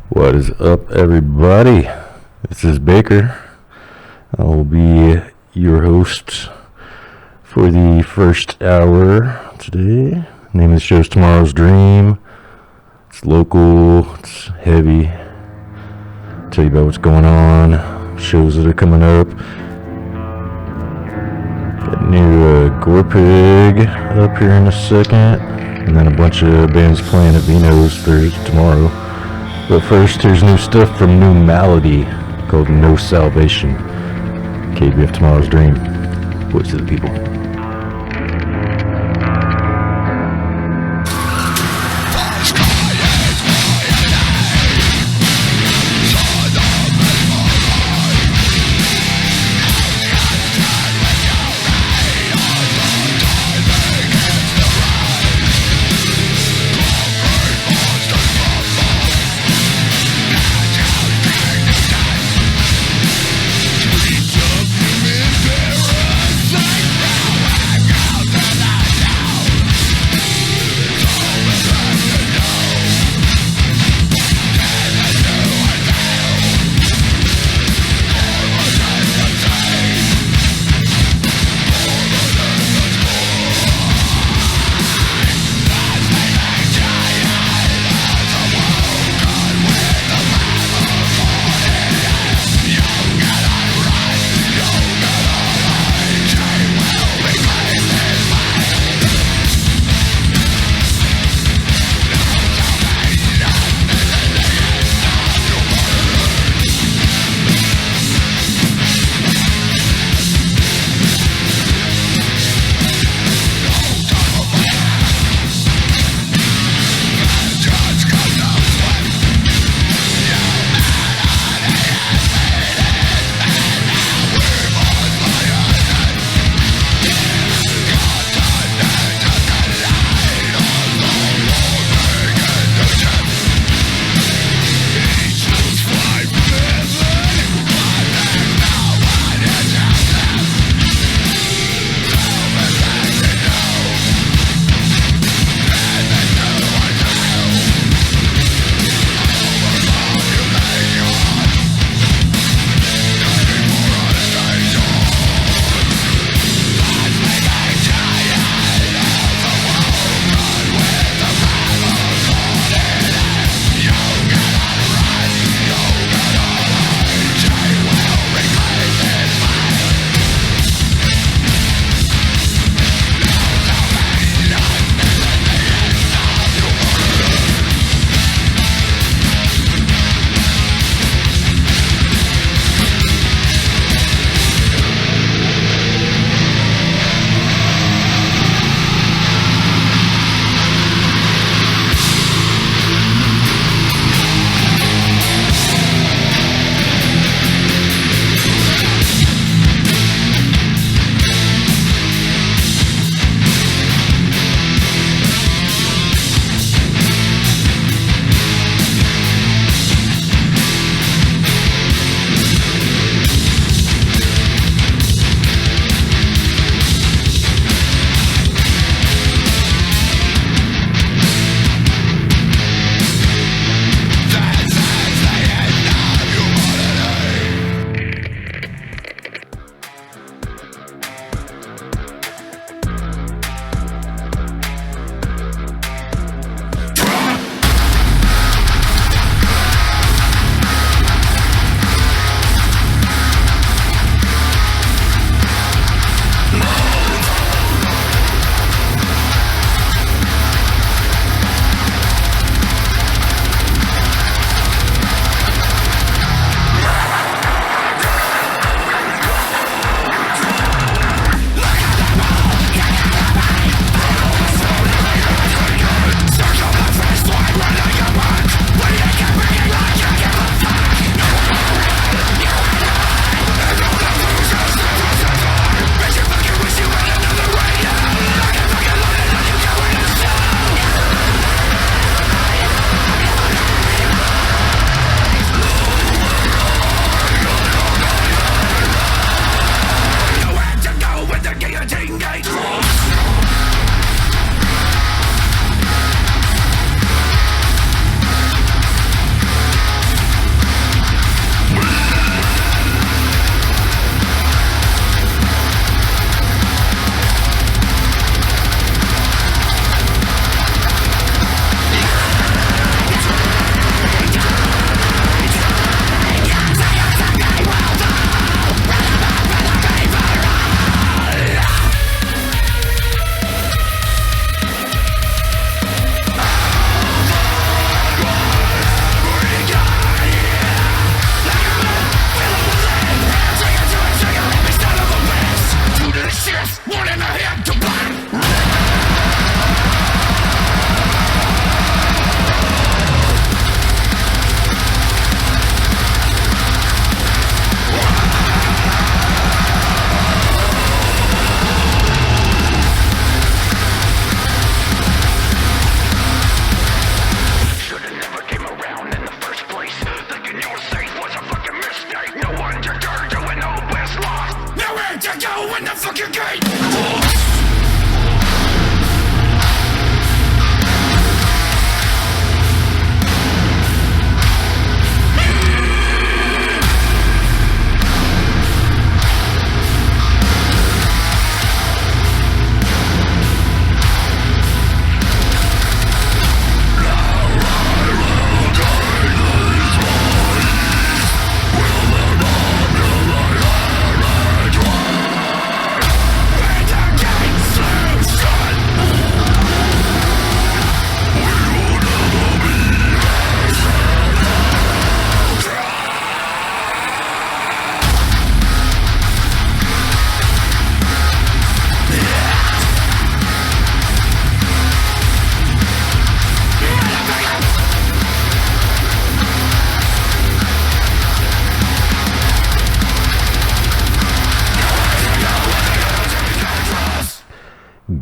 What is up, everybody? This is Baker. I will be your host for the first hour today. The name of the show is Tomorrow's Dream. It's local, it's heavy. Tell you about what's going on, shows that are coming up. Got a new Gore Pig up here in a second, and then a bunch of bands playing at Vino's tomorrow. But first, here's new stuff from New Malady called No Salvation. KBF Tomorrow's Dream. Voice of the people. Parasite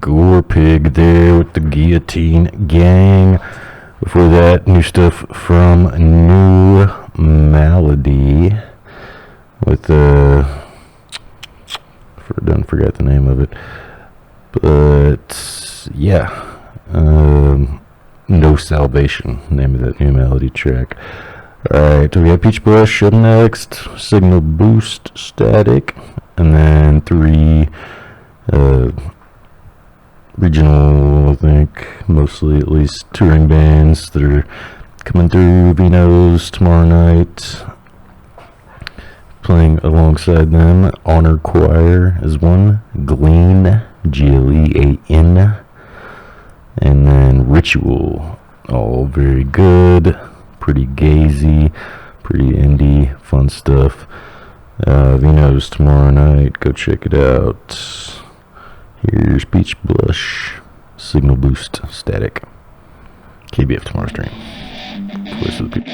Gore Pig there with the Guillotine Gang. Before that, new stuff from New Malady with forgot the name of it, but yeah, No Salvation, name of that New Malady track. Alright, so we have Peach Blush up next, Signal Boost, Static, and then 3 regional, I think, mostly at least, touring bands that are coming through Vino's tomorrow night. Playing alongside them, Honor Choir is one, Glean, Glean, and then Ritual, all very good, pretty gazy, pretty indie, fun stuff. Vino's tomorrow night, go check it out. Here's Peach Blush, Signal Boost, Static. KBF tomorrow stream. Voice of the people.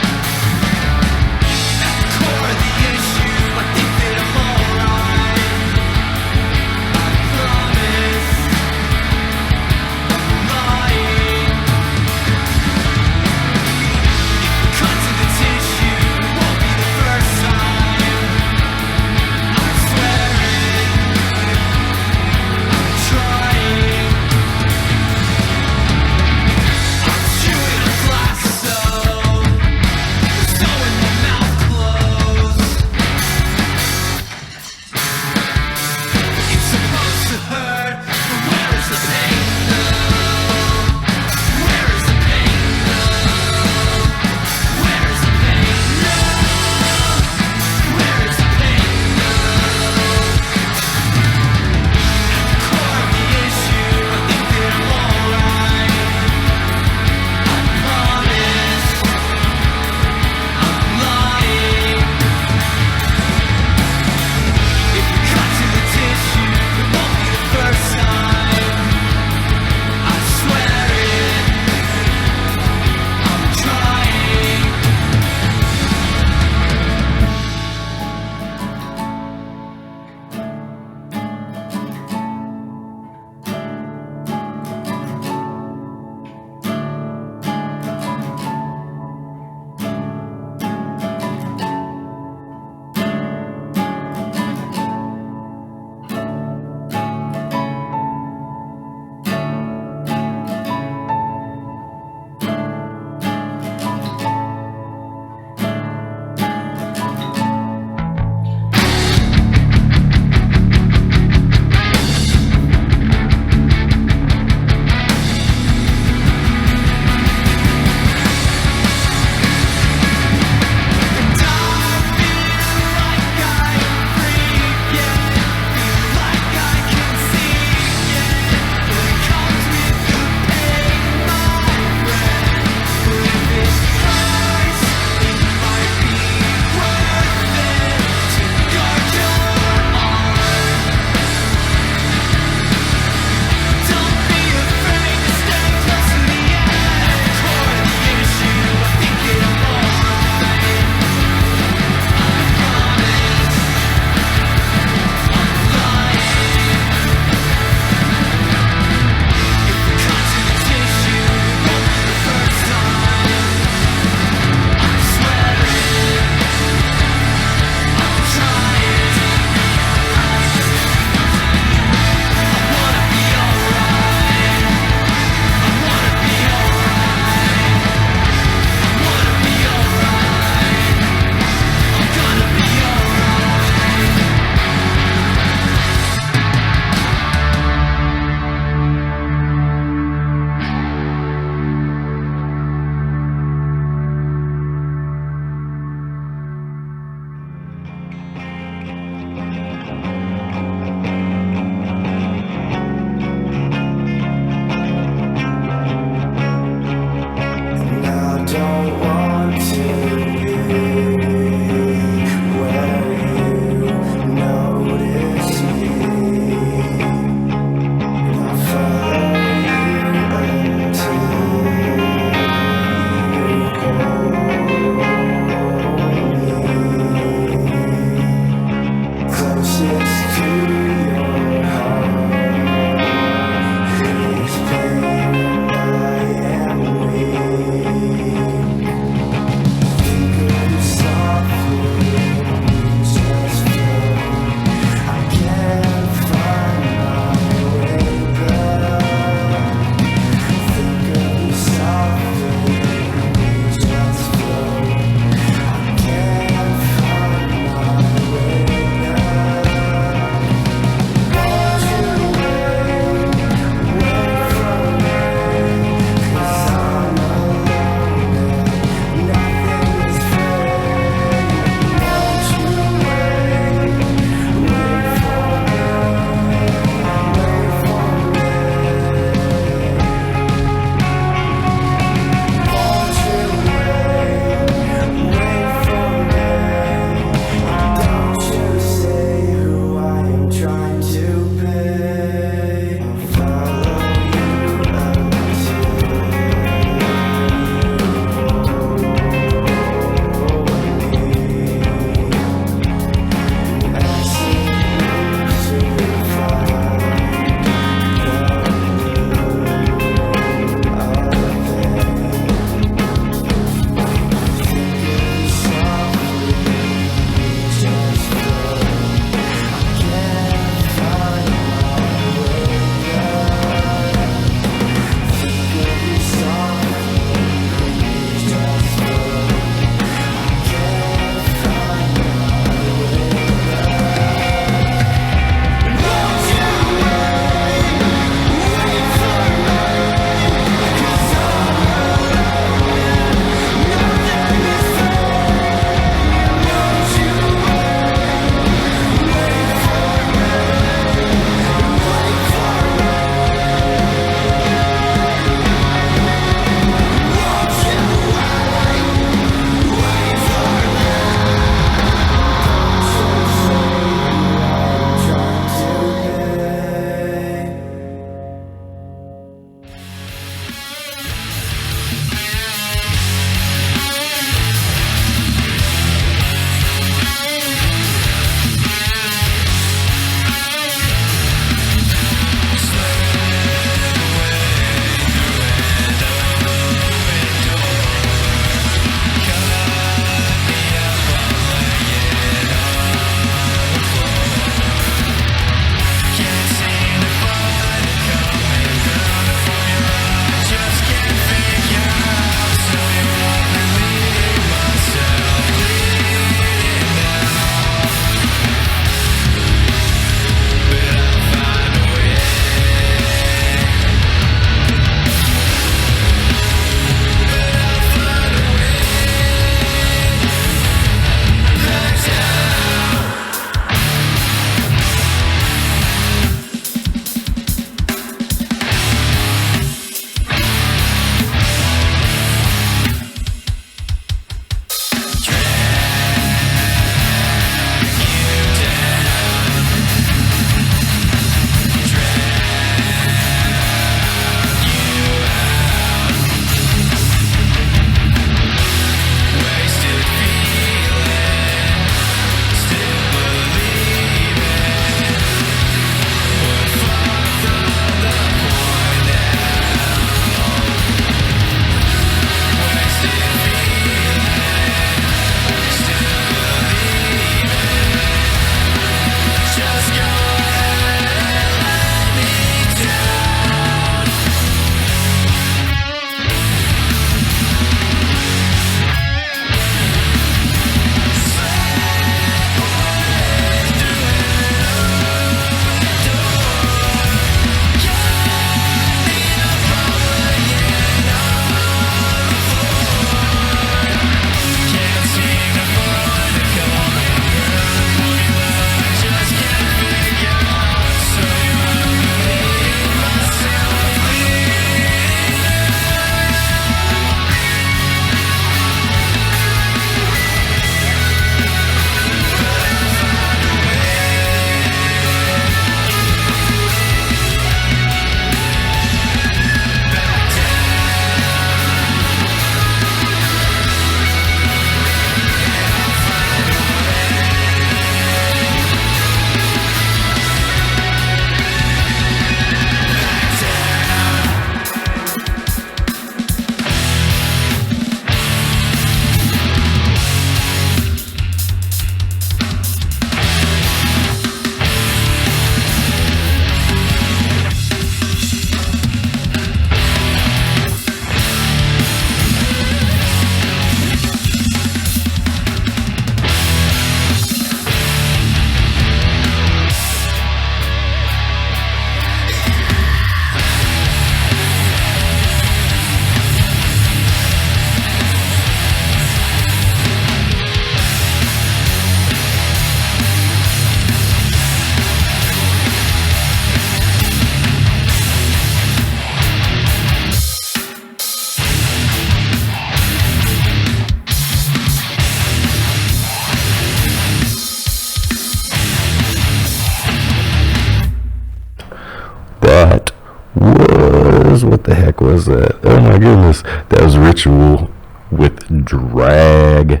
was that? Oh my goodness. That was Ritual with Drag.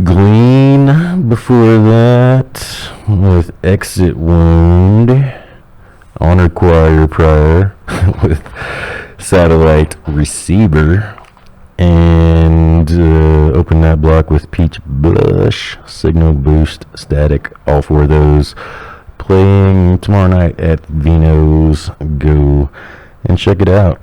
Glean before that with Exit Wound. Honor Choir prior with Satellite Receiver. And open that block with Peach Blush, Signal Boost, Static. All four of those playing tomorrow night at Vino's. Go and check it out.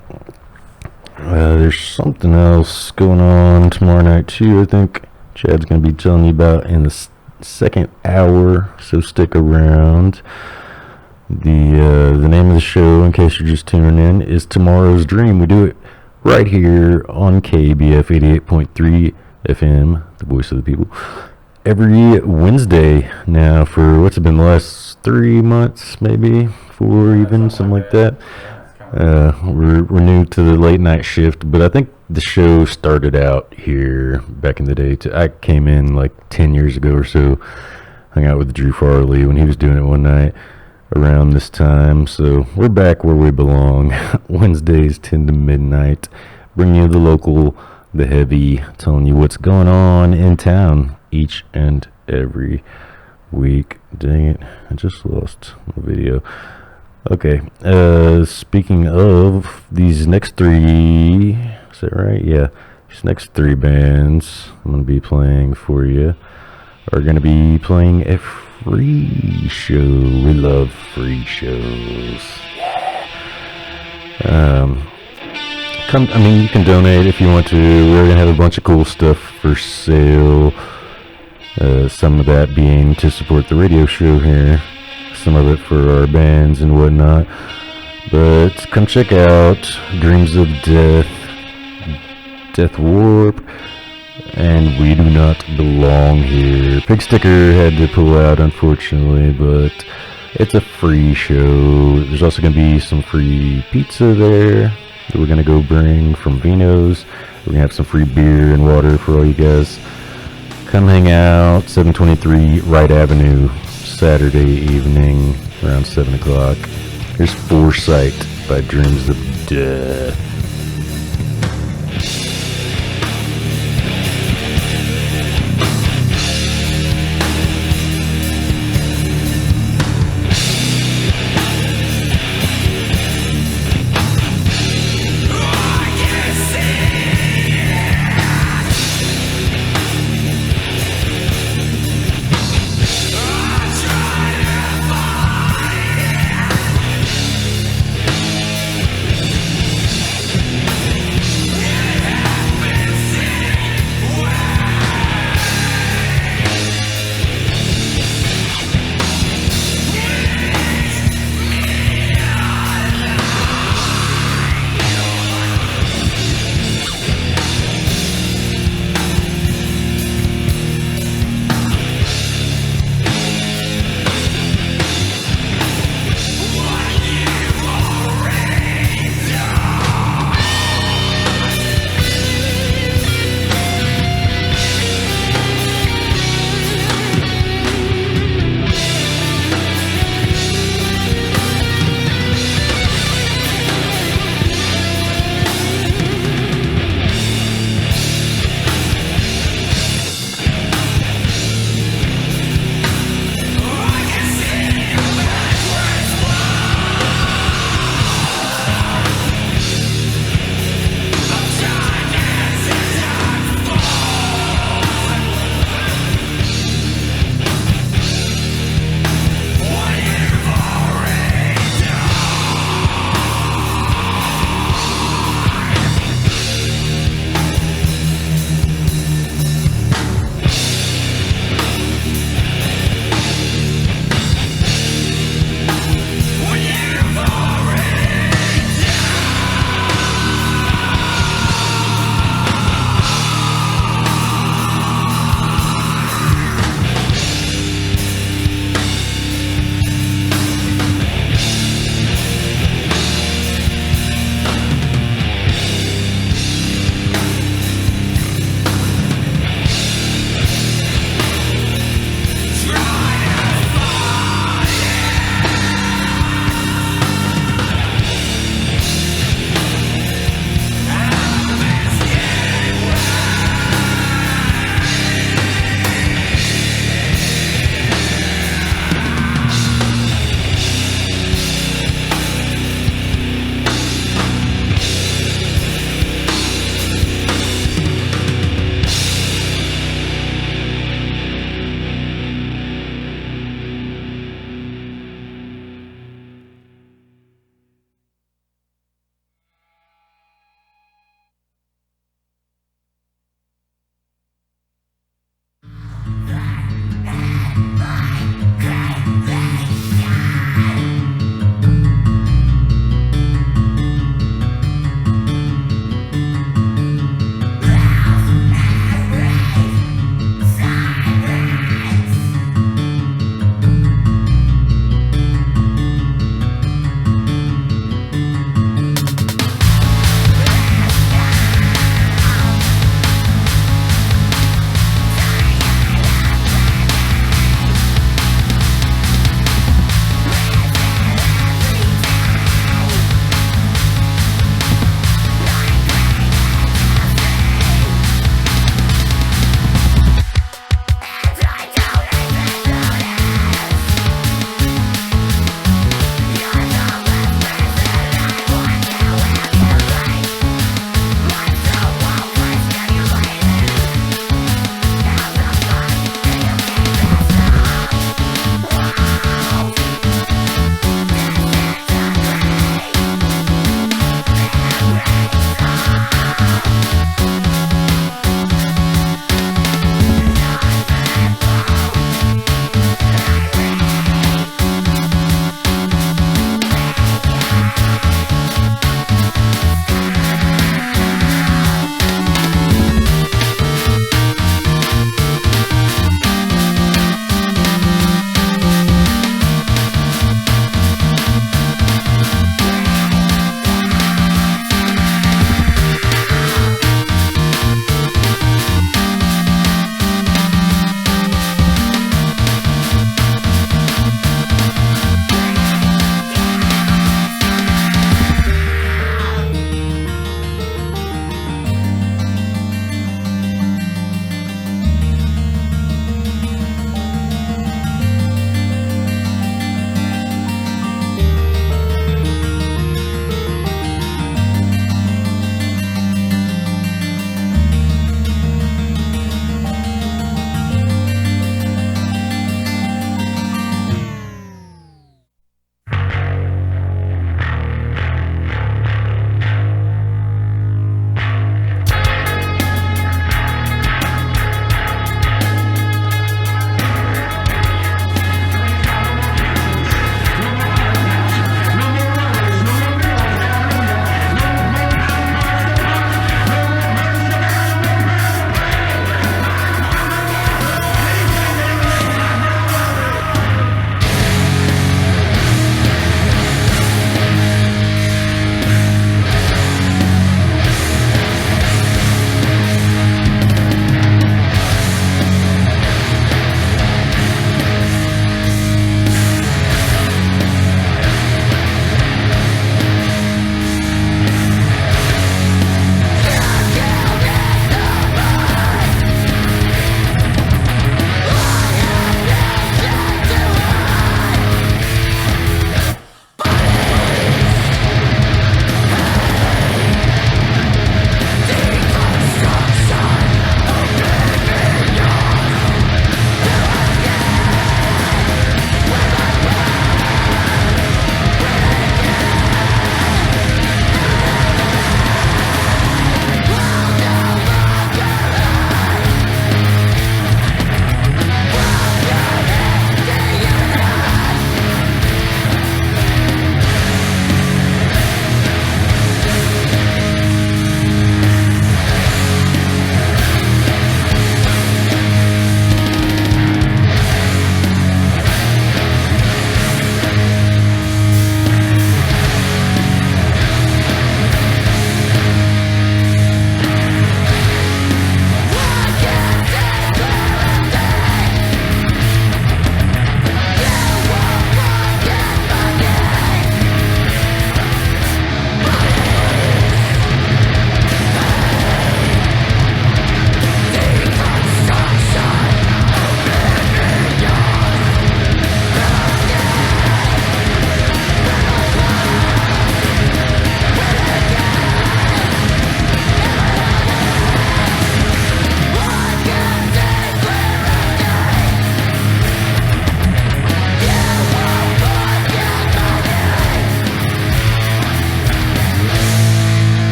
There's something else going on tomorrow night too, I think Chad's going to be telling you about in the second hour, so stick around. The name of the show, in case you're just tuning in, is Tomorrow's Dream. We do it right here on KBF 88.3 FM, the voice of the people, every Wednesday now for what's it been the last 3 months, maybe 4 even, something like that. We're new to the late night shift, but I think the show started out here back in the day. I came in like 10 years ago or so, hung out with Drew Farley when he was doing it one night around this time, so we're back where we belong. Wednesdays 10 to midnight, bringing you the local, the heavy, telling you what's going on in town each and every week. Dang it, I just lost the video. Okay, speaking of these next three, is that right? Yeah, these next three bands I'm going to be playing for you are going to be playing a free show. We love free shows. You can donate if you want to. We're going to have a bunch of cool stuff for sale. Some of that being to support the radio show here. Some of it for our bands and whatnot. But come check out Dreams of Death, Death Warp, and We Do Not Belong Here. Pig Sticker had to pull out, unfortunately, but it's a free show. There's also going to be some free pizza there that we're going to go bring from Vino's. We're going to have some free beer and water for all you guys. Come hang out, 723 Wright Avenue, Saturday evening around 7 o'clock. Here's Foresight by Dreams of Death.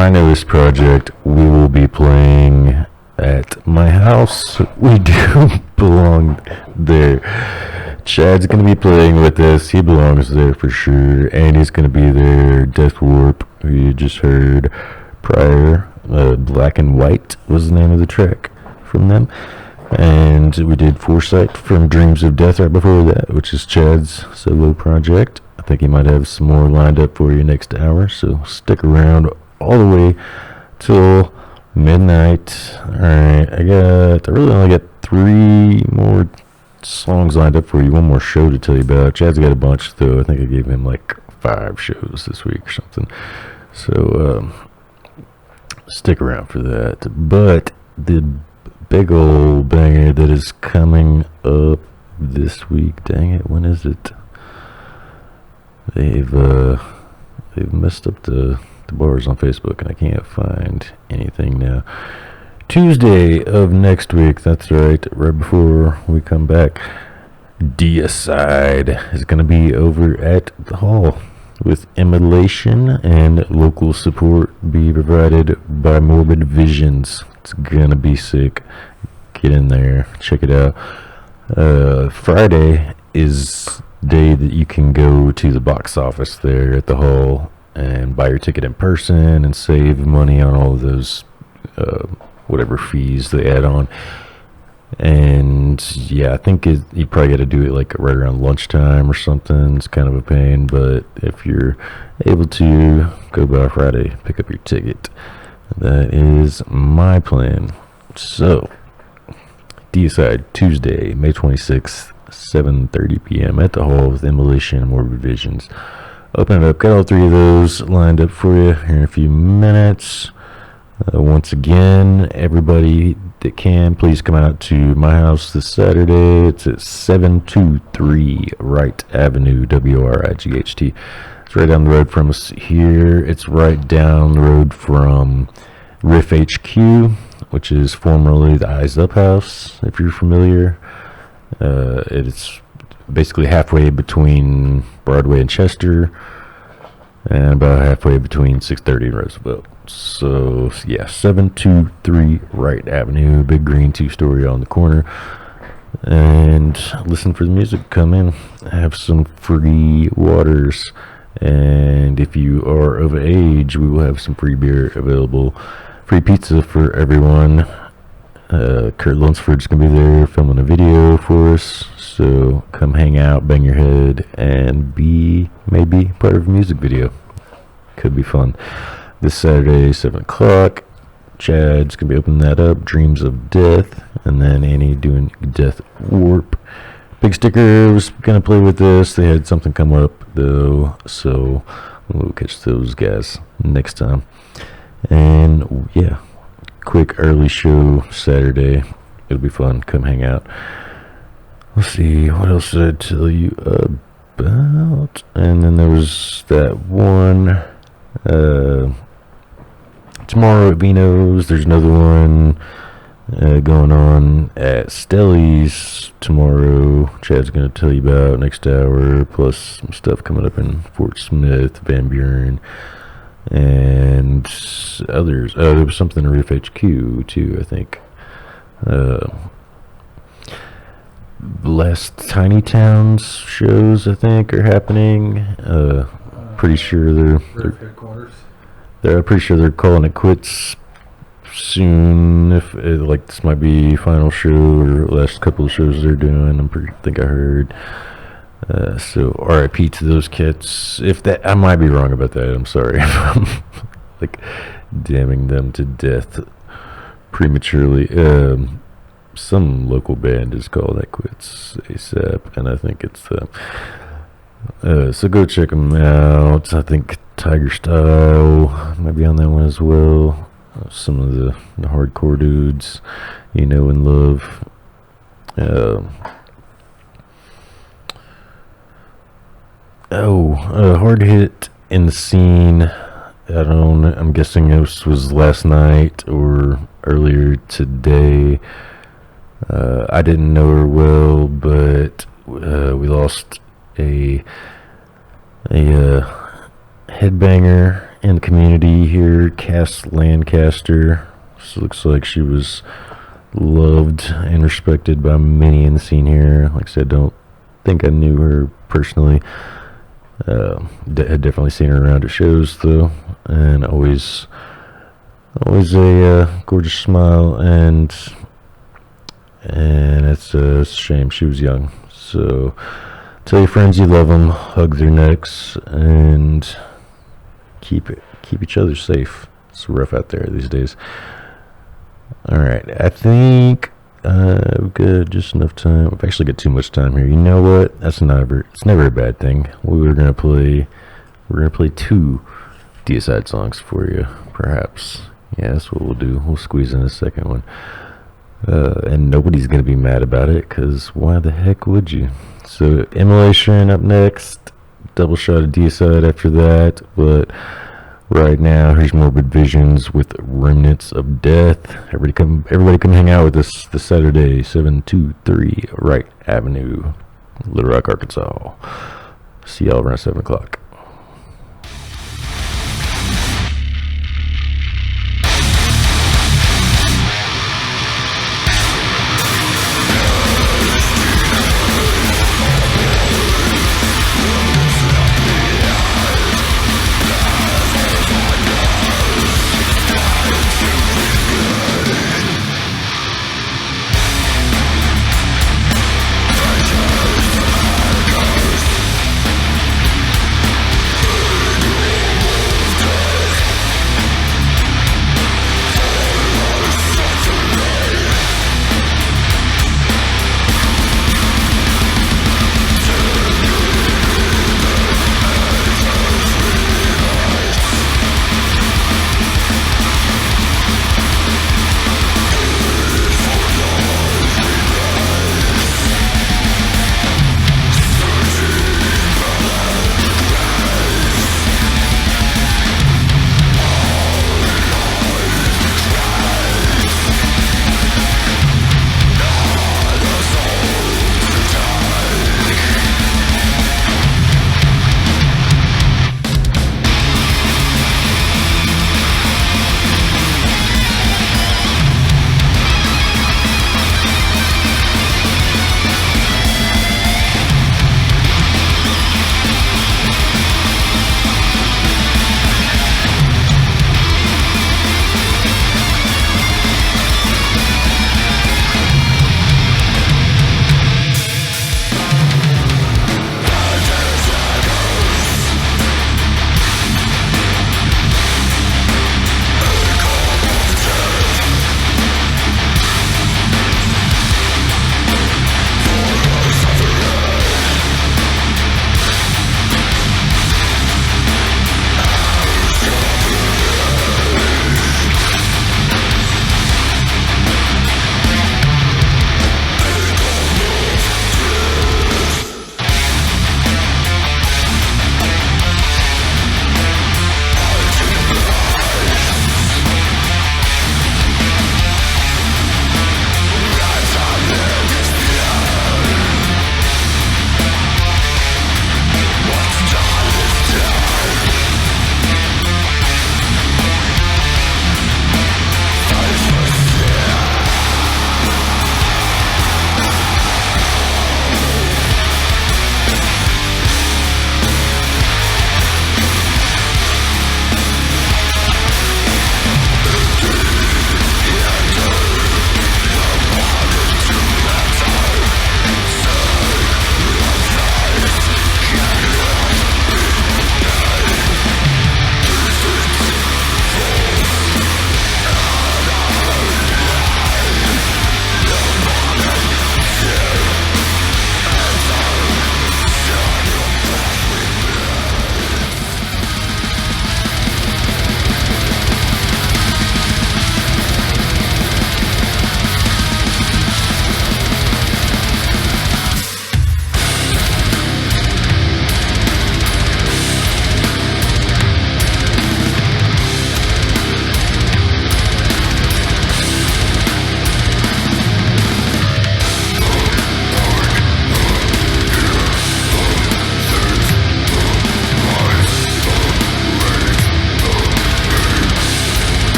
my newest project, we will be playing at my house. We do belong there. Chad's gonna be playing with us. He belongs there for sure. Andy's gonna be there. Death Warp, who you just heard prior. Black and White was the name of the track from them. And we did Foresight from Dreams of Death right before that, which is Chad's solo project. I think he might have some more lined up for you next hour, so stick around all the way till midnight. Alright, I really only got 3 more songs lined up for you, 1 more show to tell you about. Chad's got a bunch though. I think I gave him like 5 shows this week or something. So stick around for that. But the big old banger that is coming up this week, dang it, when is it? They've messed up the bars on Facebook and I can't find anything now. Tuesday of next week, that's right before we come back, Deicide is going to be over at the hall with immolation and local support be provided by Morbid Visions. It's going to be sick. Get in there, check it out. Friday is day that you can go to the box office there at the hall and buy your ticket in person and save money on all of those whatever fees they add on. And yeah, I think you probably got to do it like right around lunchtime or something. It's kind of a pain, but if you're able to go by Friday, pick up your ticket. That is my plan. So Deicide, Tuesday, May 26th, 7:30 p.m. at the hall with immolation and Morbid Visions. Open it up. Got all 3 of those lined up for you here in a few minutes. Once again, everybody that can, please come out to my house this Saturday. It's at 723 Wright Avenue, WRIGHT. It's right down the road from us here. It's right down the road from Riff HQ, which is formerly the Eyes Up House, if you're familiar. It's basically halfway between Broadway and Chester, and about halfway between 630 and Roosevelt. So yeah, 723 Wright Avenue, big green 2-story on the corner. And listen for the music. Come in, have some free waters, and if you are of age, we will have some free beer available. Free pizza for everyone. Kurt Lunsford's gonna be there filming a video for us, so come hang out, bang your head, and be maybe part of a music video. Could be fun. This Saturday, 7 o'clock, Chad's gonna be opening that up, Dreams of Death, and then Annie doing Death Warp. Big Sticker was gonna play with this. They had something come up though, so we'll catch those guys next time. And yeah, quick early show Saturday. It'll be fun. Come hang out. Let's see, what else did I tell you about? And then there was that one tomorrow at Vino's. There's another one going on at Stelly's tomorrow. Chad's going to tell you about next hour, plus some stuff coming up in Fort Smith, Van Buren, and others. There was something in Roof HQ too, I think. Last Tiny Towns shows, I think, are happening. Pretty sure they're headquarters. They're pretty sure they're calling it quits soon. If like this might be final show or last couple of shows they're doing. Think I heard. So R.I.P. to those kids. If that, I might be wrong about that. I'm sorry. I'm like damning them to death prematurely. Some local band is called that quits ASAP, and I think it's so go check them out. I think Tiger Style might be on that one as well. Some of the hardcore dudes you know and love. Hard hit in the scene. I'm guessing this was last night or earlier today. I didn't know her well, but we lost a headbanger in the community here, Cass Lancaster. So looks like she was loved and respected by many in the scene here. Like I said, don't think I knew her personally. Had definitely seen her around at shows though, and always a gorgeous smile, and it's a shame she was young. So tell your friends you love them, hug their necks, and keep each other safe. It's rough out there these days. Alright, I think we've got just enough time. We've actually got too much time here. You know what? It's never a bad thing. We're gonna play 2 Deicide songs for you, perhaps. Yeah, that's what we'll do. We'll squeeze in a second one. And nobody's gonna be mad about it, because why the heck would you? So Immolation up next, double shot of Deicide after that, but right now here's Morbid Visions with Remnants of Death. Everybody come hang out with us this Saturday, 723 Wright Avenue, Little Rock, Arkansas. See y'all around 7 o'clock.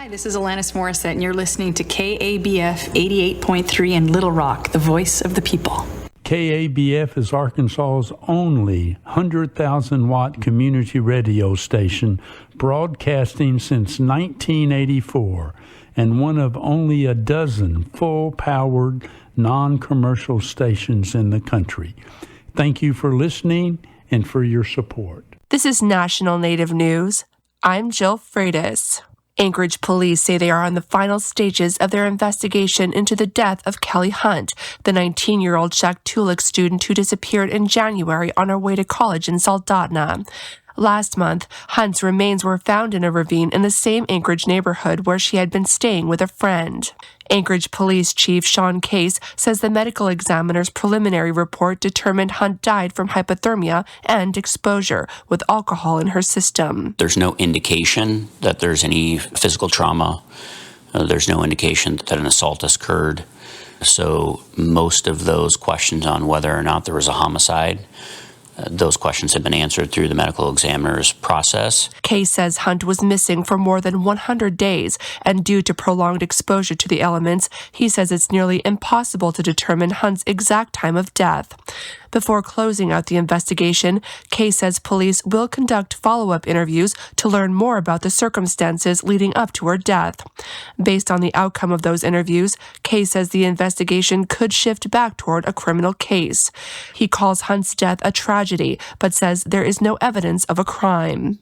This is Alanis Morissette, and you're listening to KABF 88.3 in Little Rock, the voice of the people. KABF is Arkansas's only 100,000-watt community radio station, broadcasting since 1984, and one of only a dozen full-powered, non-commercial stations in the country. Thank you for listening and for your support. This is National Native News. I'm Jill Freitas. Anchorage police say they are on the final stages of their investigation into the death of Kelly Hunt, the 19-year-old Shaktoolik student who disappeared in January on her way to college in Soldotna. Last month, Hunt's remains were found in a ravine in the same Anchorage neighborhood where she had been staying with a friend. Anchorage Police Chief Sean Case says the medical examiner's preliminary report determined Hunt died from hypothermia and exposure with alcohol in her system. There's no indication that there's any physical trauma. There's no indication that an assault has occurred. So most of those questions on whether or not there was a homicide, those questions have been answered through the medical examiner's process. Case says Hunt was missing for more than 100 days, and due to prolonged exposure to the elements, he says it's nearly impossible to determine Hunt's exact time of death. Before closing out the investigation, Case says police will conduct follow-up interviews to learn more about the circumstances leading up to her death. Based on the outcome of those interviews, Case says the investigation could shift back toward a criminal case. He calls Hunt's death a tragedy, but says there is no evidence of a crime.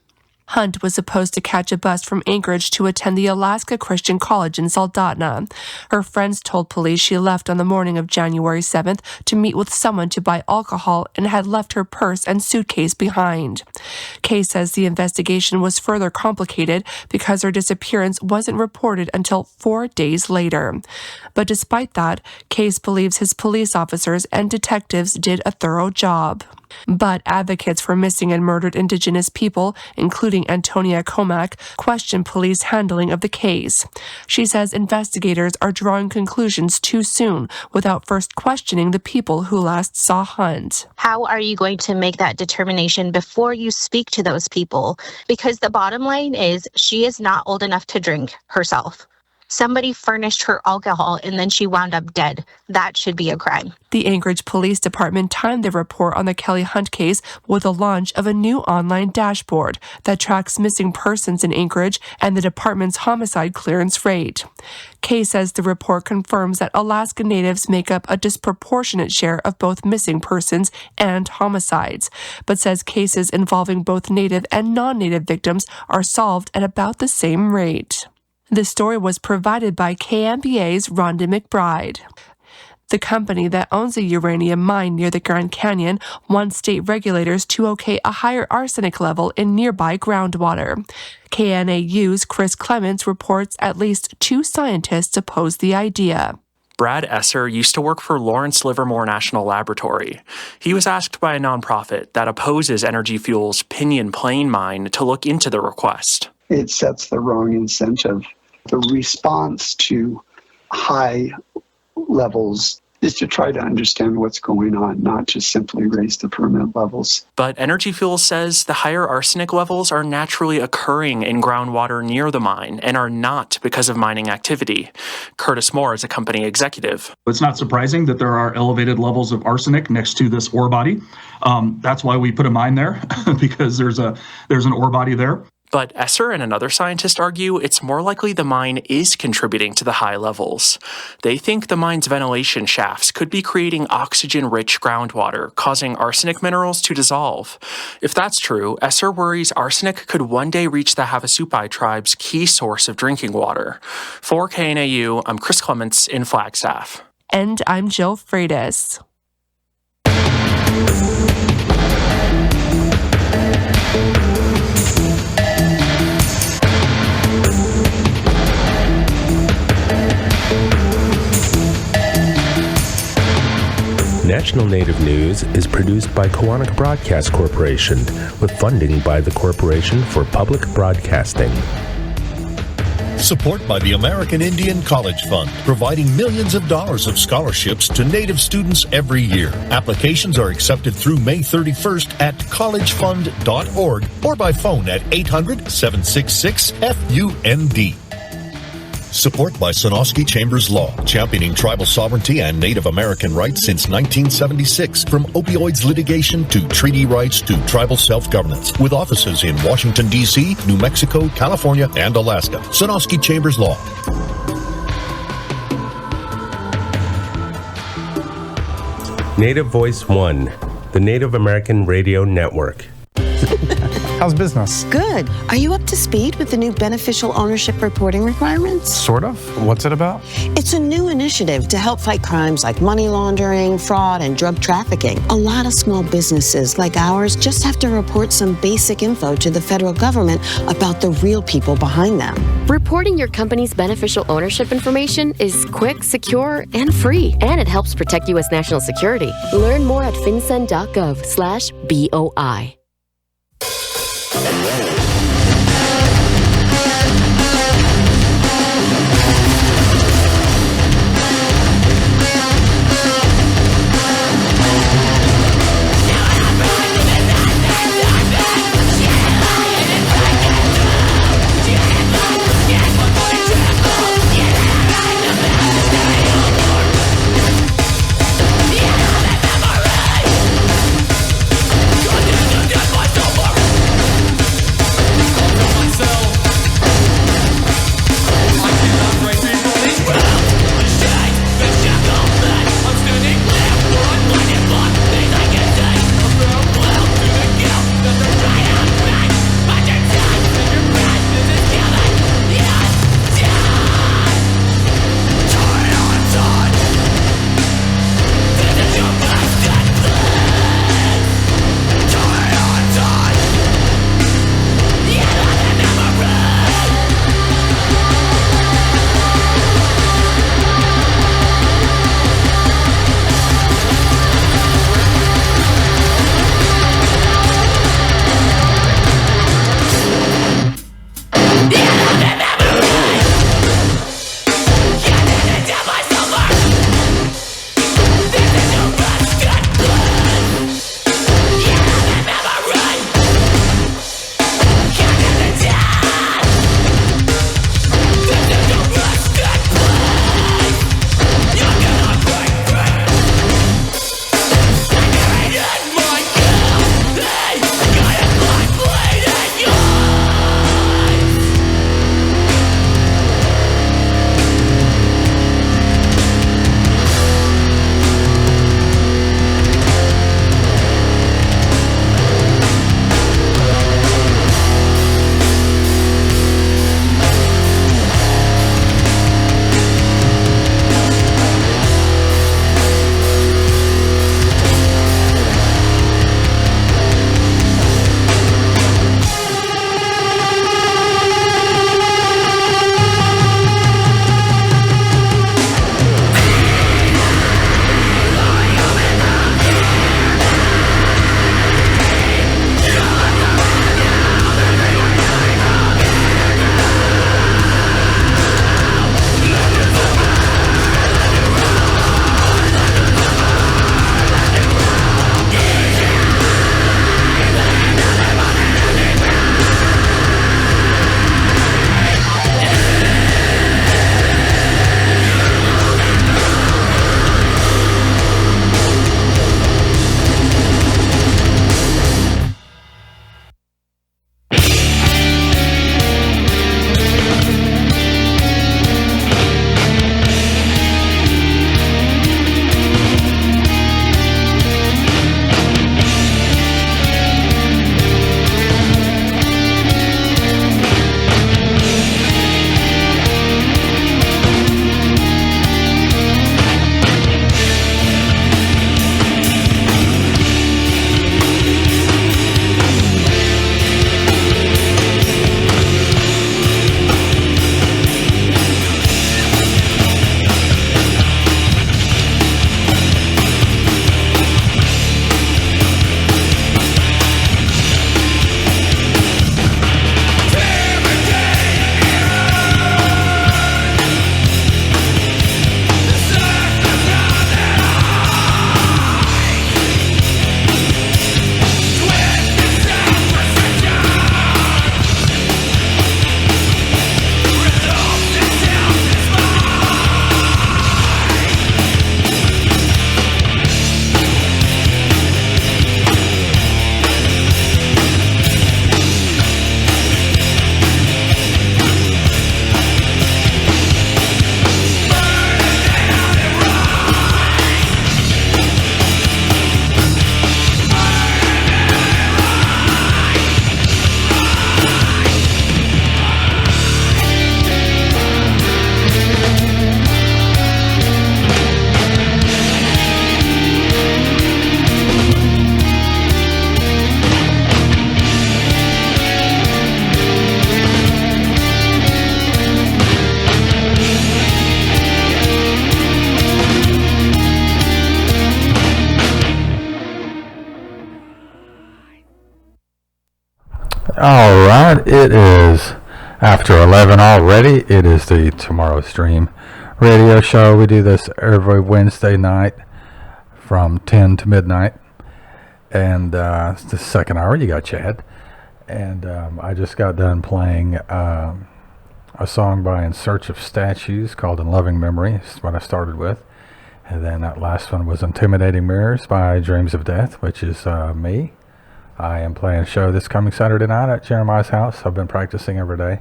Hunt was supposed to catch a bus from Anchorage to attend the Alaska Christian College in Soldotna. Her friends told police she left on the morning of January 7th to meet with someone to buy alcohol and had left her purse and suitcase behind. Case says the investigation was further complicated because her disappearance wasn't reported until 4 days later. But despite that, Case believes his police officers and detectives did a thorough job. But advocates for missing and murdered Indigenous people, including Antonia Comack, question police handling of the case. She says investigators are drawing conclusions too soon without first questioning the people who last saw Hunt. How are you going to make that determination before you speak to those people? Because the bottom line is she is not old enough to drink herself. Somebody furnished her alcohol and then she wound up dead. That should be a crime. The Anchorage Police Department timed their report on the Kelly Hunt case with the launch of a new online dashboard that tracks missing persons in Anchorage and the department's homicide clearance rate. Case says the report confirms that Alaska Natives make up a disproportionate share of both missing persons and homicides, but says cases involving both Native and non-Native victims are solved at about the same rate. The story was provided by KMBA's Rhonda McBride. The company that owns a uranium mine near the Grand Canyon wants state regulators to okay a higher arsenic level in nearby groundwater. KNAU's Chris Clements reports at least 2 scientists oppose the idea. Brad Esser used to work for Lawrence Livermore National Laboratory. He was asked by a nonprofit that opposes Energy Fuels' Pinyon Plain mine to look into the request. It sets the wrong incentive. The response to high levels is to try to understand what's going on, not just simply raise the permit levels. But Energy Fuels says the higher arsenic levels are naturally occurring in groundwater near the mine and are not because of mining activity. Curtis Moore is a company executive. It's not surprising that there are elevated levels of arsenic next to this ore body. That's why we put a mine there, because there's an ore body there. But Esser and another scientist argue it's more likely the mine is contributing to the high levels. They think the mine's ventilation shafts could be creating oxygen-rich groundwater, causing arsenic minerals to dissolve. If that's true, Esser worries arsenic could one day reach the Havasupai tribe's key source of drinking water. For KNAU, I'm Chris Clements in Flagstaff. And I'm Jill Freitas. National Native News is produced by Kawanak Broadcast Corporation with funding by the Corporation for Public Broadcasting. Support by the American Indian College Fund, providing millions of dollars of scholarships to Native students every year. Applications are accepted through May 31st at collegefund.org or by phone at 800-766-FUND. Support by Sonosky Chambers Law, championing tribal sovereignty and Native American rights since 1976, from opioids litigation to treaty rights to tribal self-governance, with offices in Washington, D.C., New Mexico, California, and Alaska. Sonosky Chambers Law. Native Voice One, the Native American Radio Network. How's business? Good. Are you up to speed with the new beneficial ownership reporting requirements? Sort of. What's it about? It's a new initiative to help fight crimes like money laundering, fraud, and drug trafficking. A lot of small businesses like ours just have to report some basic info to the federal government about the real people behind them. Reporting your company's beneficial ownership information is quick, secure, and free, and it helps protect U.S. national security. Learn more at finsen.gov/BOI. Yeah. All right, it is after 11 already. It is the Tomorrow Stream radio show. We do this every Wednesday night from 10 to midnight. And it's the second hour. You got Chad. And I just got done playing a song by In Search of Statues called In Loving Memory. This is what I started with. And then that last one was Intimidating Mirrors by Dreams of Death, which is me. I am playing a show this coming Saturday night at Jeremiah's house. I've been practicing every day,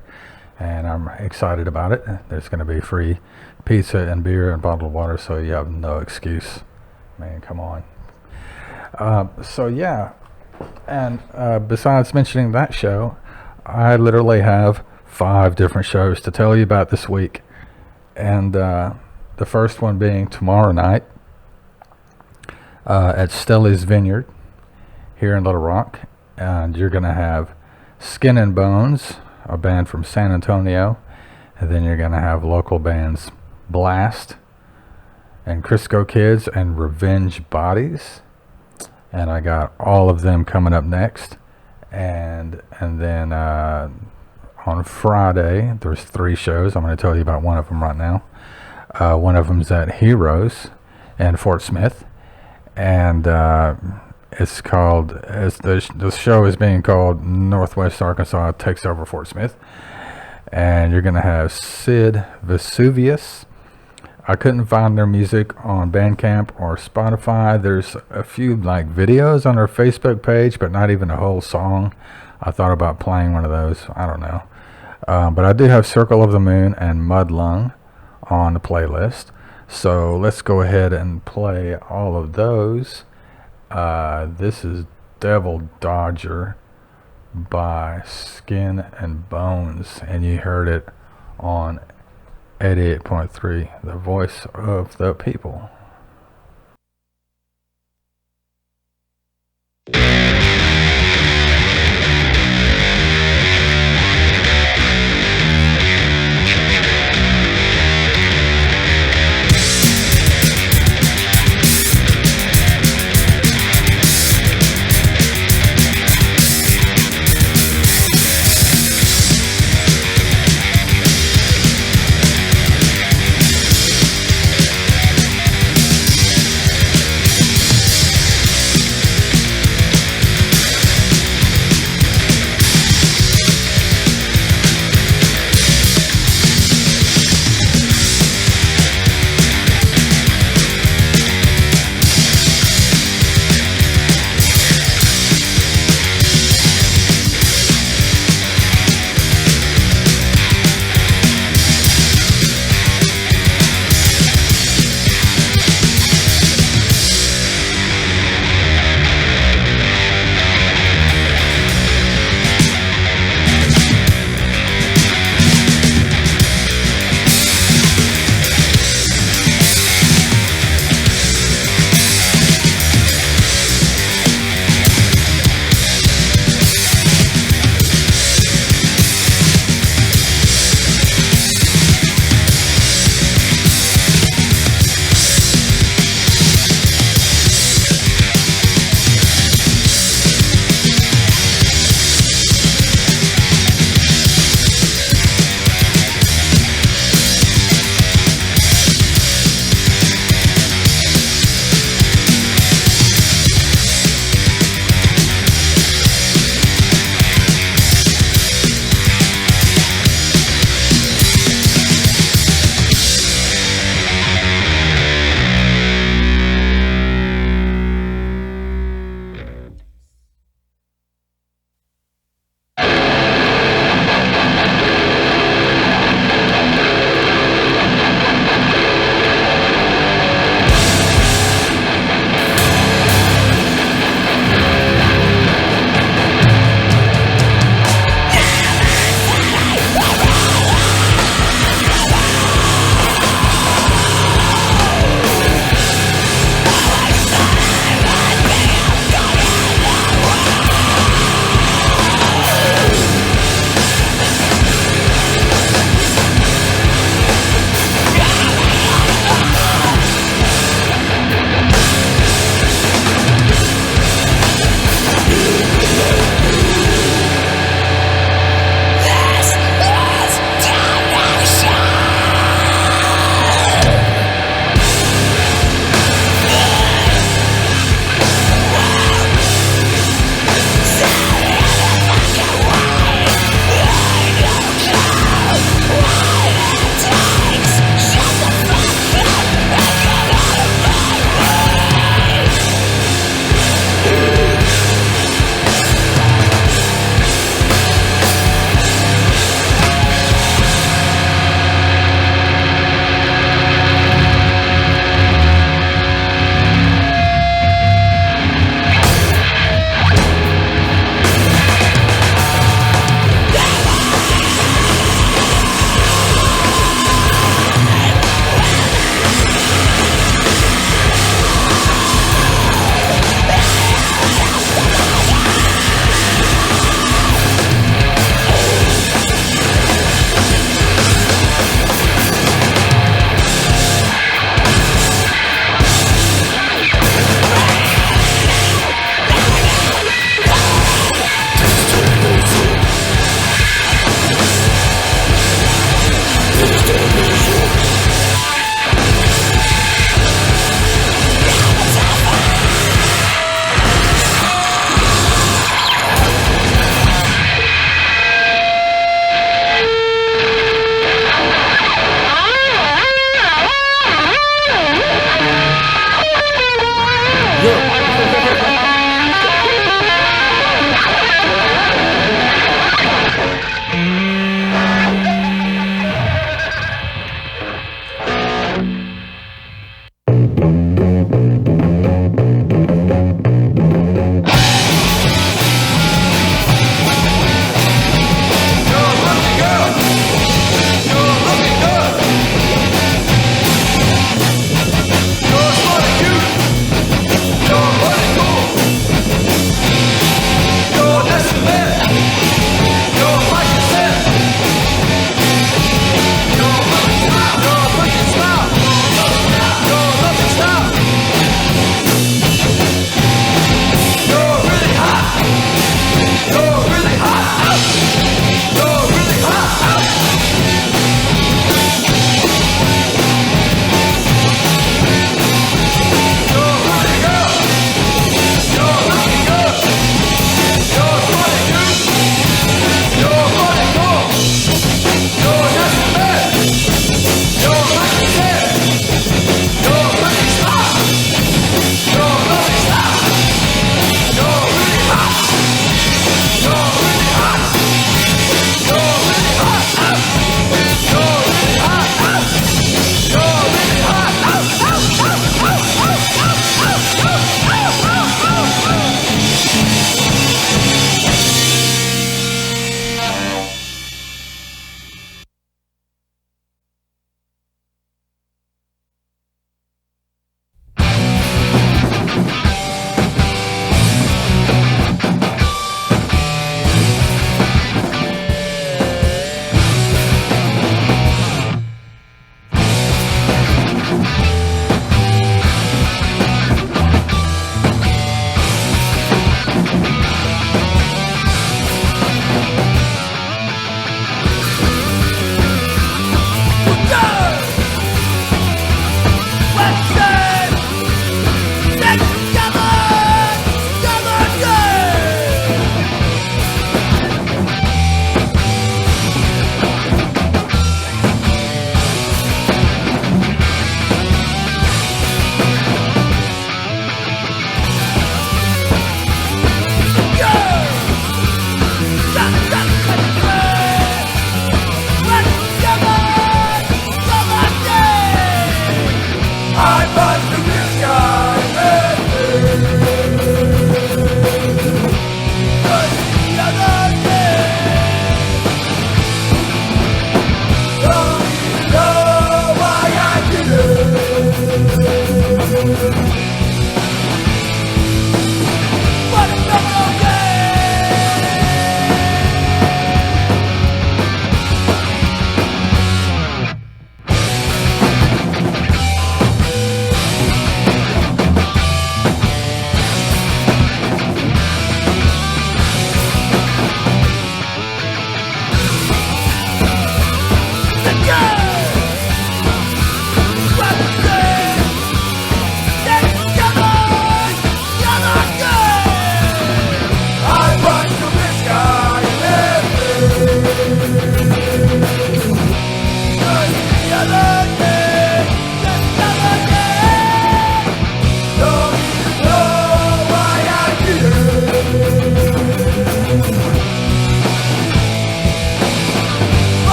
and I'm excited about it. There's going to be free pizza and beer and bottled water, so you have no excuse. Man, come on. So yeah, and besides mentioning that show, I literally have 5 different shows to tell you about this week. And the first one being tomorrow night at Stelly's Vineyard here in Little Rock, and you're going to have Skin and Bones, a band from San Antonio, and then you're going to have local bands Blast and Crisco Kids and Revenge Bodies, and I got all of them coming up next. And then on Friday there's 3 shows. I'm going to tell you about one of them right now. One of them's at Heroes in Fort Smith, and it's called, the show is being called Northwest Arkansas Takes Over Fort Smith. And you're going to have Sid Vesuvius. I couldn't find their music on Bandcamp or Spotify. There's a few like videos on their Facebook page, but not even a whole song. I thought about playing one of those. I don't know. But I do have Circle of the Moon and Mudlung on the playlist. So let's go ahead and play all of those. This is Devil Dodger by Skin and Bones, and you heard it on 88.3, the voice of the people.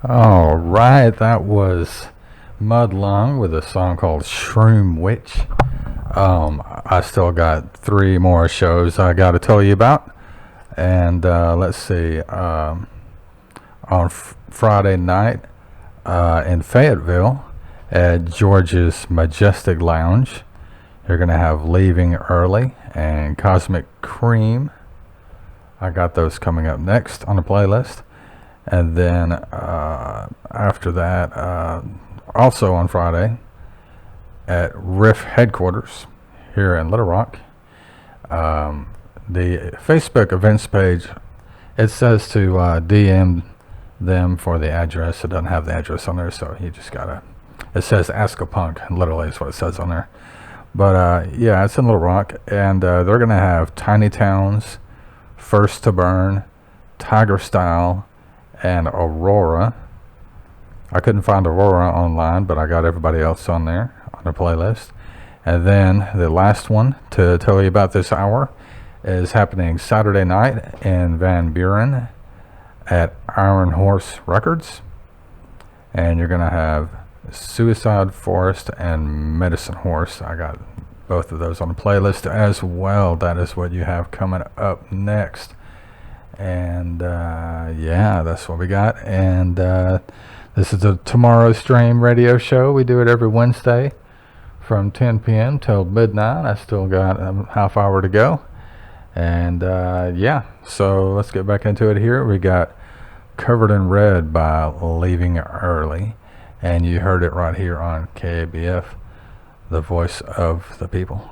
All right, that was Mudlung with a song called Shroom Witch. I still got 3 more shows I got to tell you about. And let's see, on Friday night in Fayetteville at George's Majestic Lounge, you're going to have Leaving Early and Cosmic Cream. I got those coming up next on the playlist. And then after that, also on Friday at Riff Headquarters here in Little Rock, the Facebook events page, it says to DM them for the address. It doesn't have the address on there, so you just gotta, it says Ask a Punk, literally is what it says on there. But yeah, it's in Little Rock, and they're gonna have Tiny Towns, First to Burn, Tiger Style, and Aurora. I couldn't find Aurora online, but I got everybody else on there on the playlist. And then the last one to tell you about this hour is happening Saturday night in Van Buren at Iron Horse Records. And you're going to have Suicide Forest and Medicine Horse. I got both of those on the playlist as well. That is what you have coming up next. And yeah, that's what we got. And this is the Tomorrow Stream radio show. We do it every Wednesday from 10 p.m. till midnight. I still got a half hour to go. And yeah, so let's get back into it here. We got Covered in Red by Leaving Early. And you heard it right here on KABF, the voice of the people.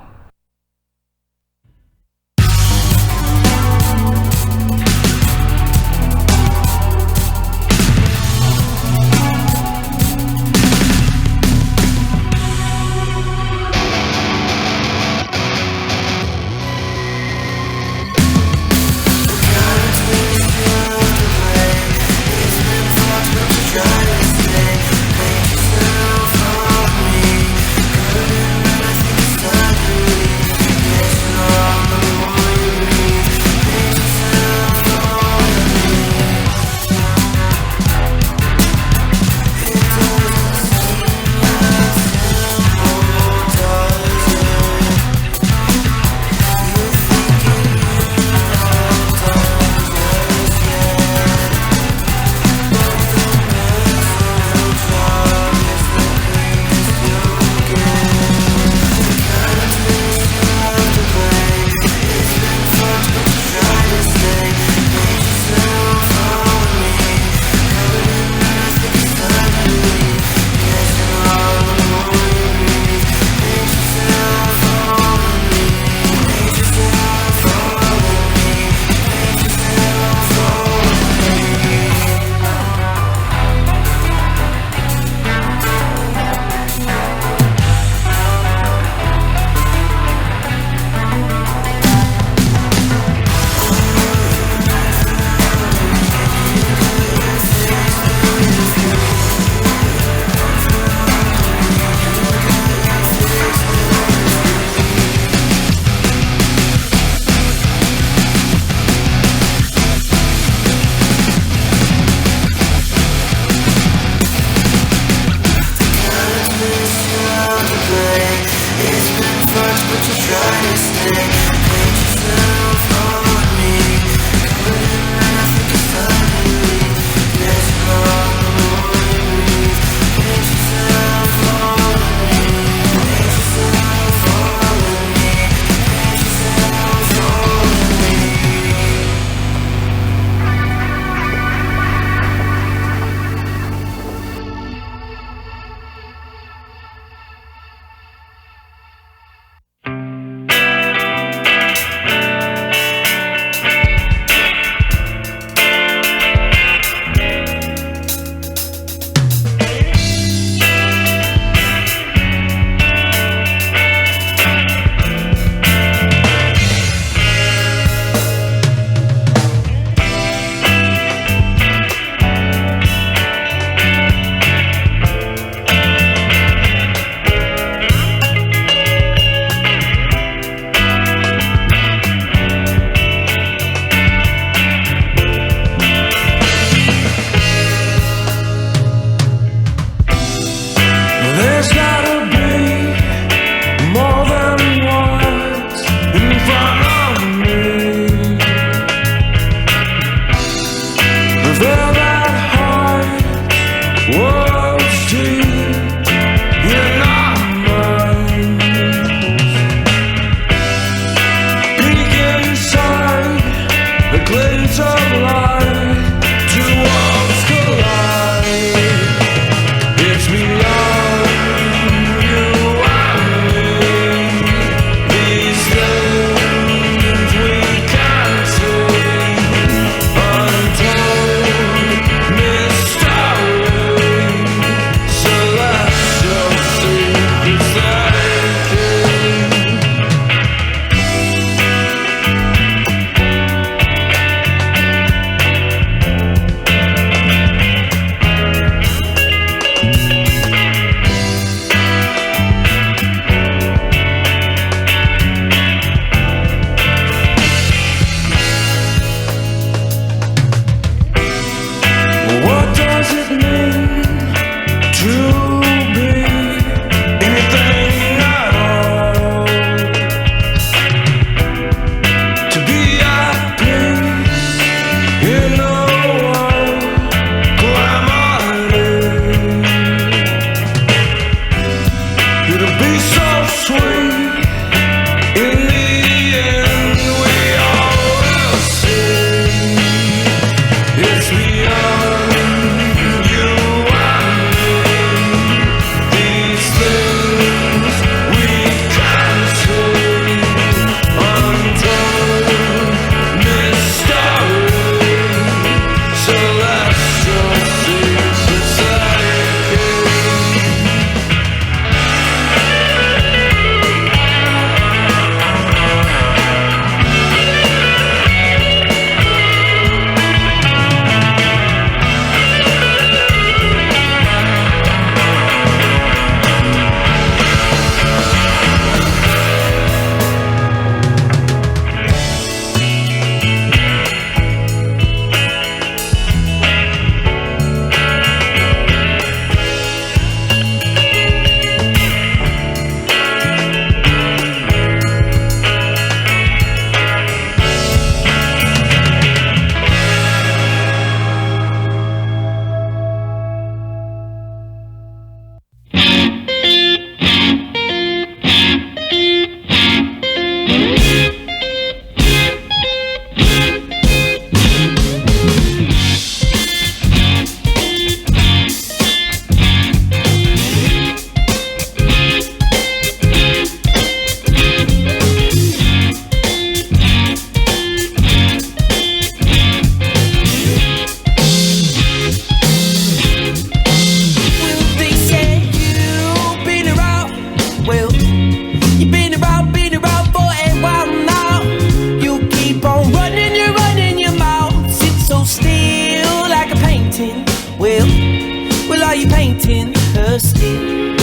well. Well, are you painting her still?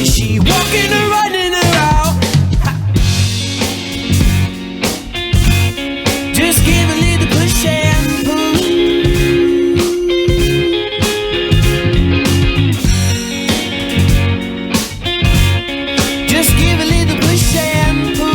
Is she walking or running around? Just give a little push and pull. Just give a little push and pull.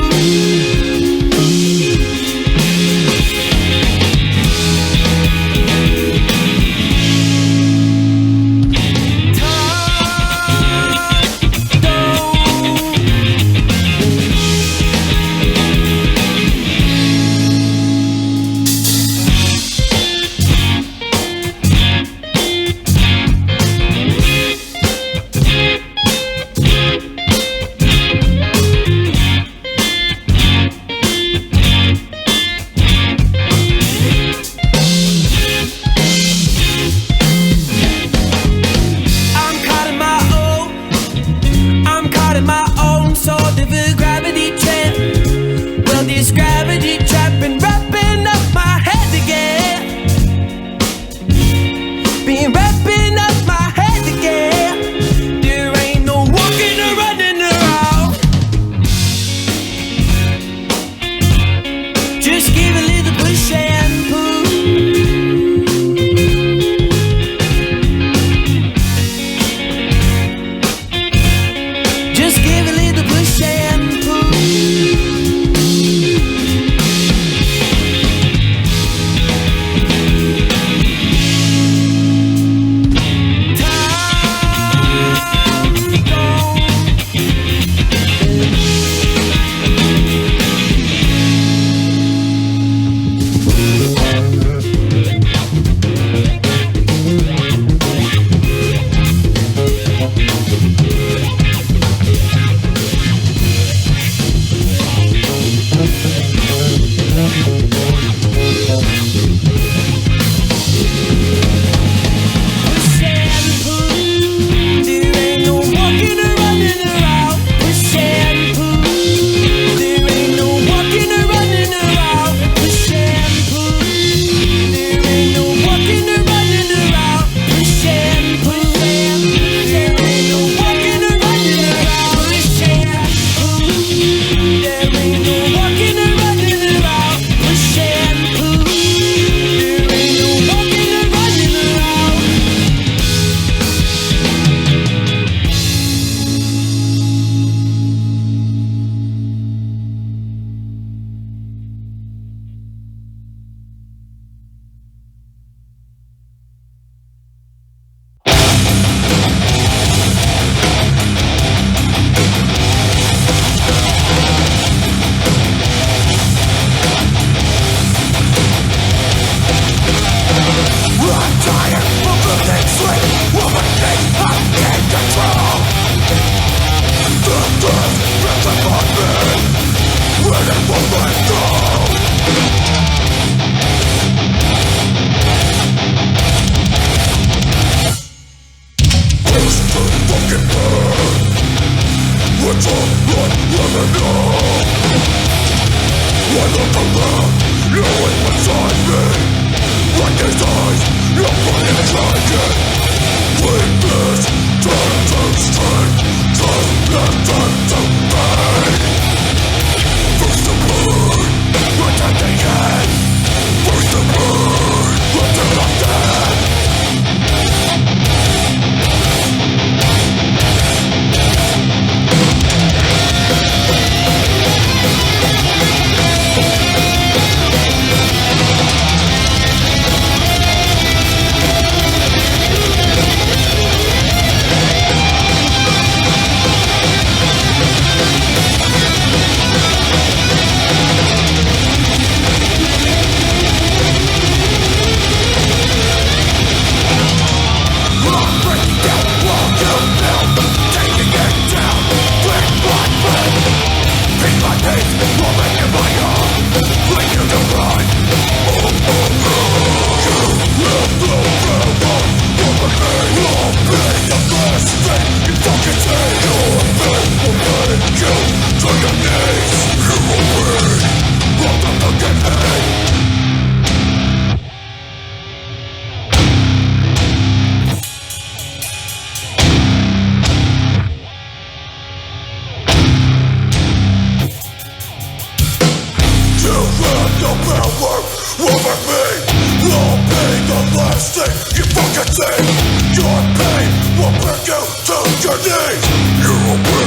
Your pain will bring you to your knees. You will be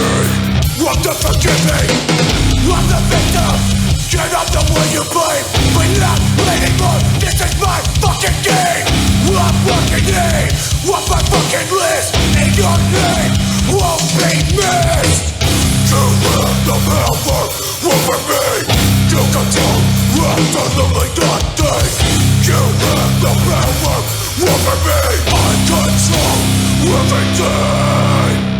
what the forgiving. I'm the victim. Get up the one you blame. But not anymore. This is my fucking game. I'm fucking in. What's my fucking list? And your name won't be missed. You have the power over me. You control absolutely nothing. You have the power over me. I control everything.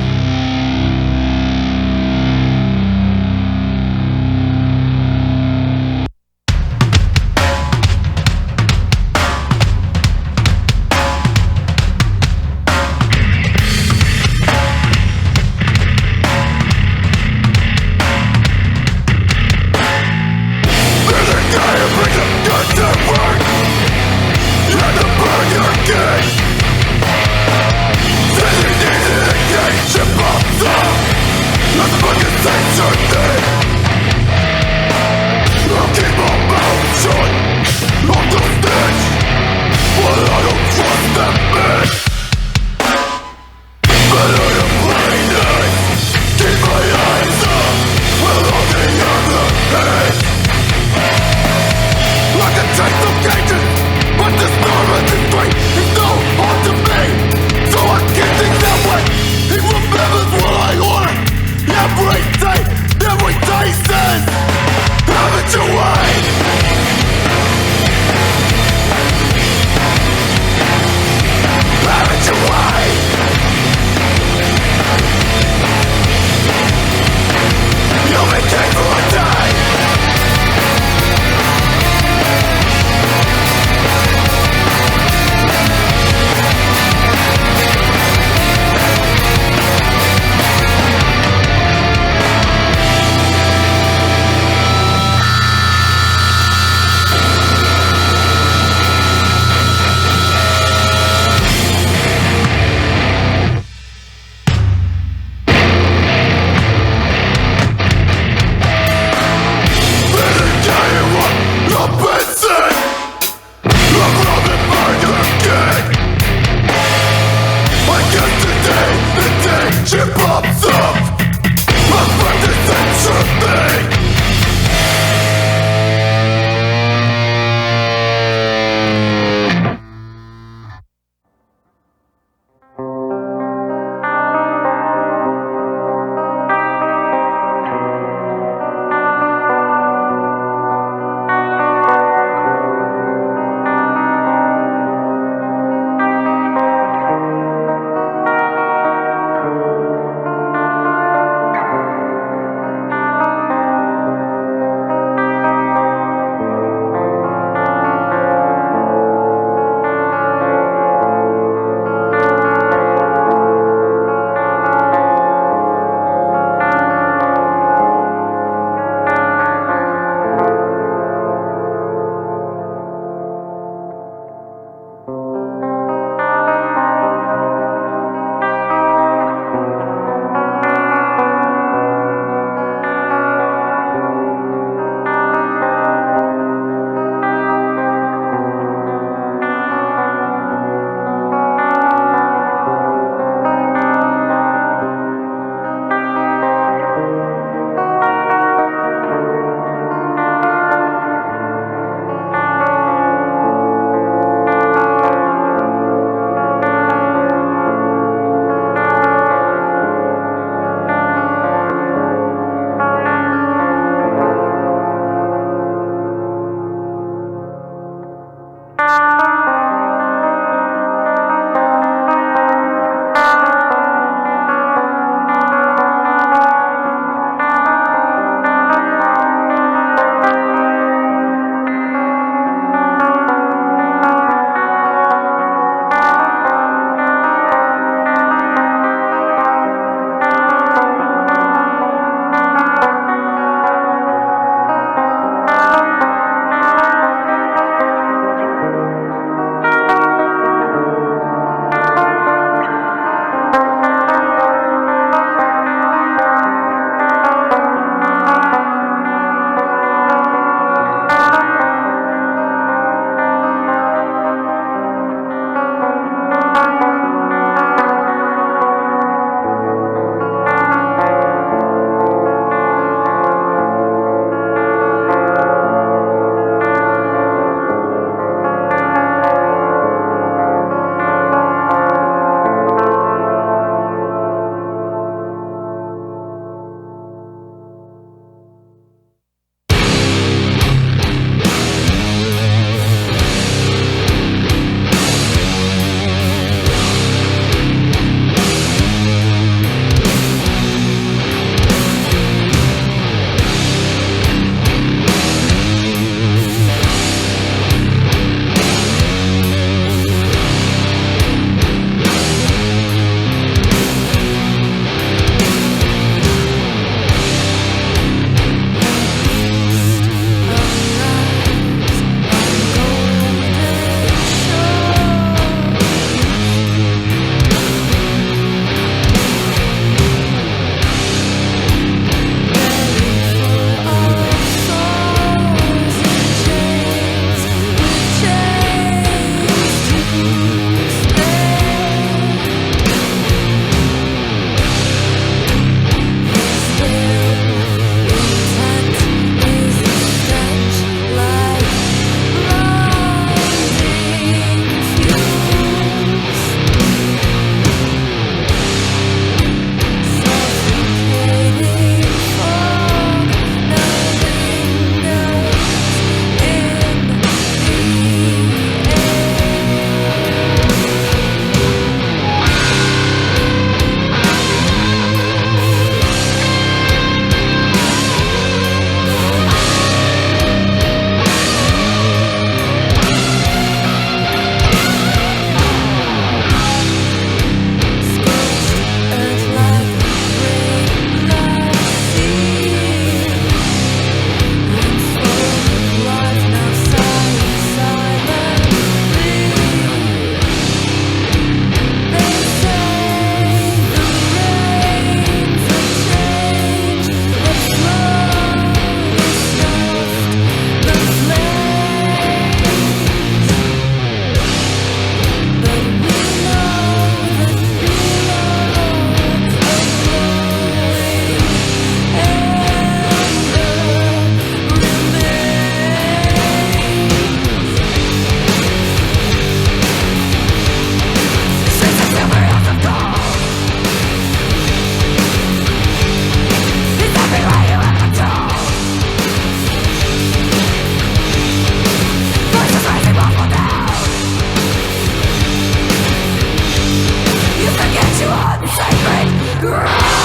sacred ground.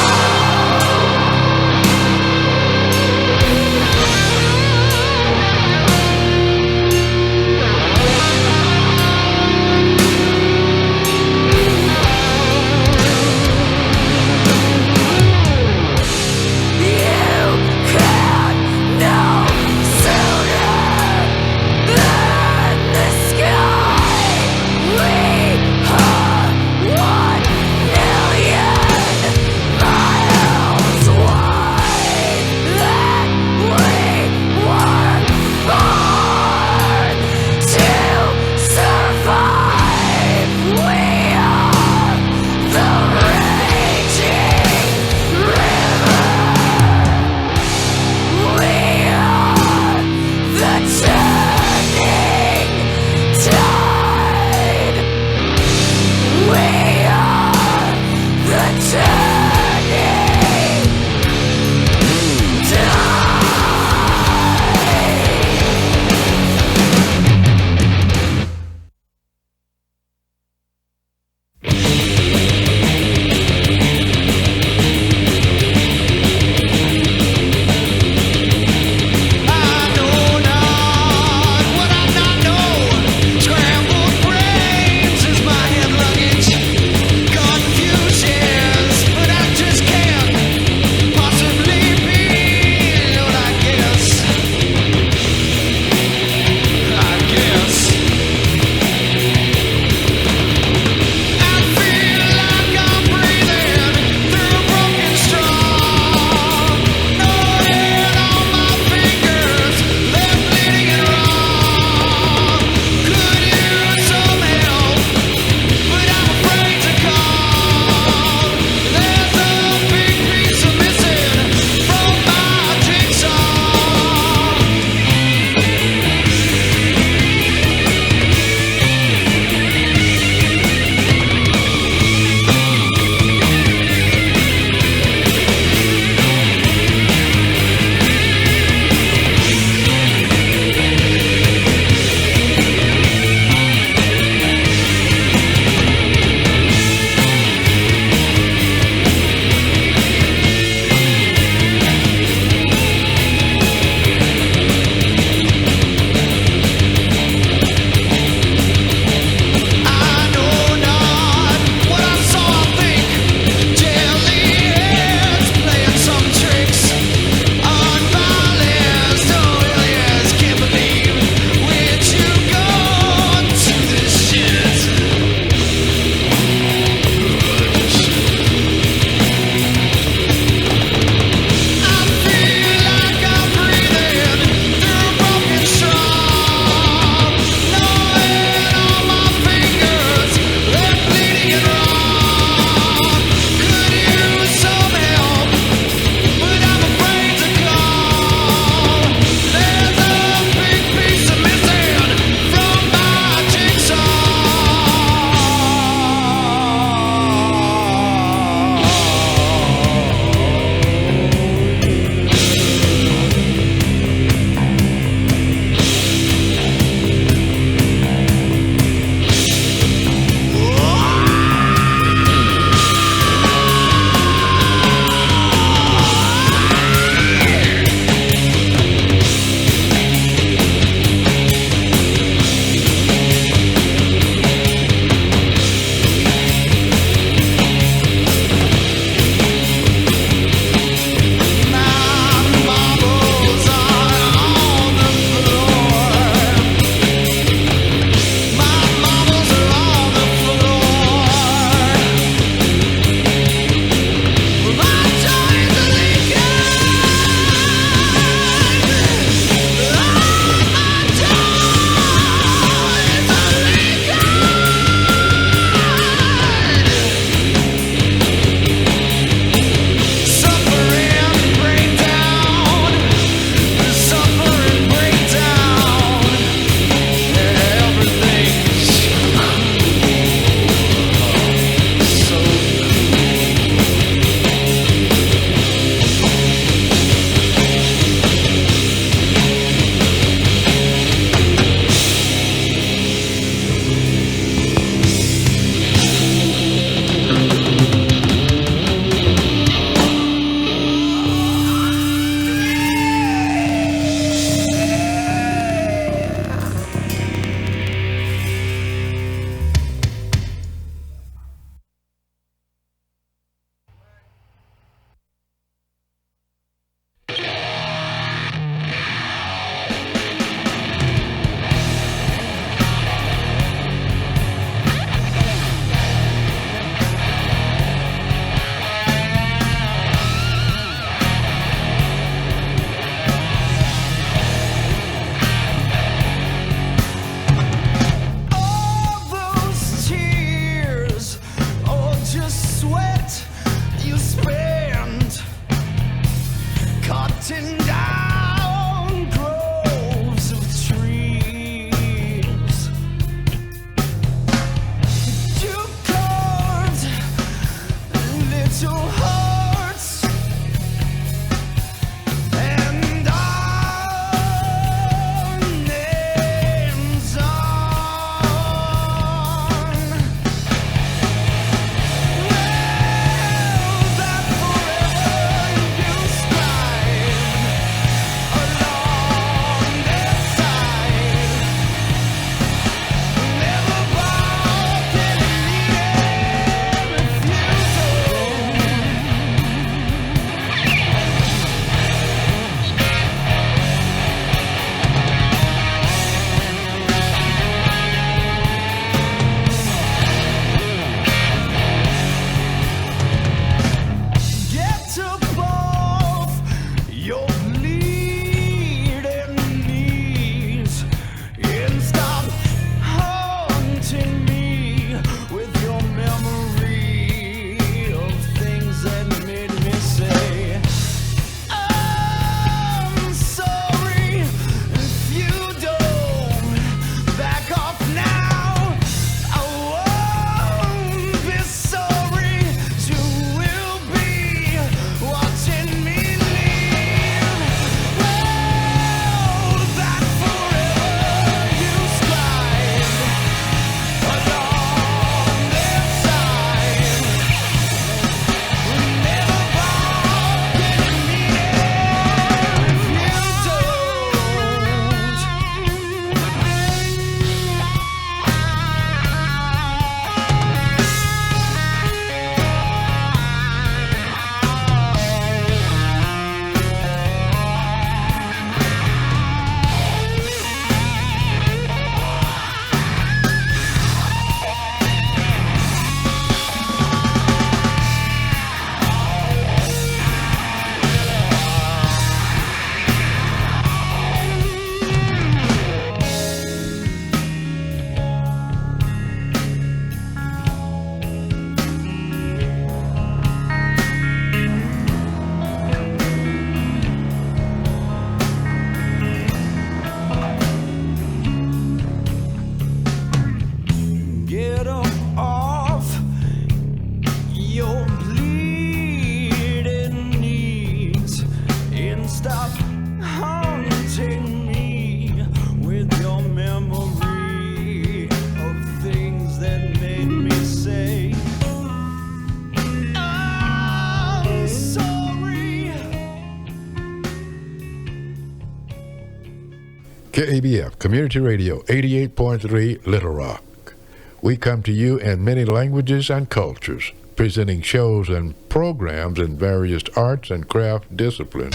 KABF Community Radio 88.3 Little Rock. We come to you in many languages and cultures, presenting shows and programs in various arts and craft disciplines.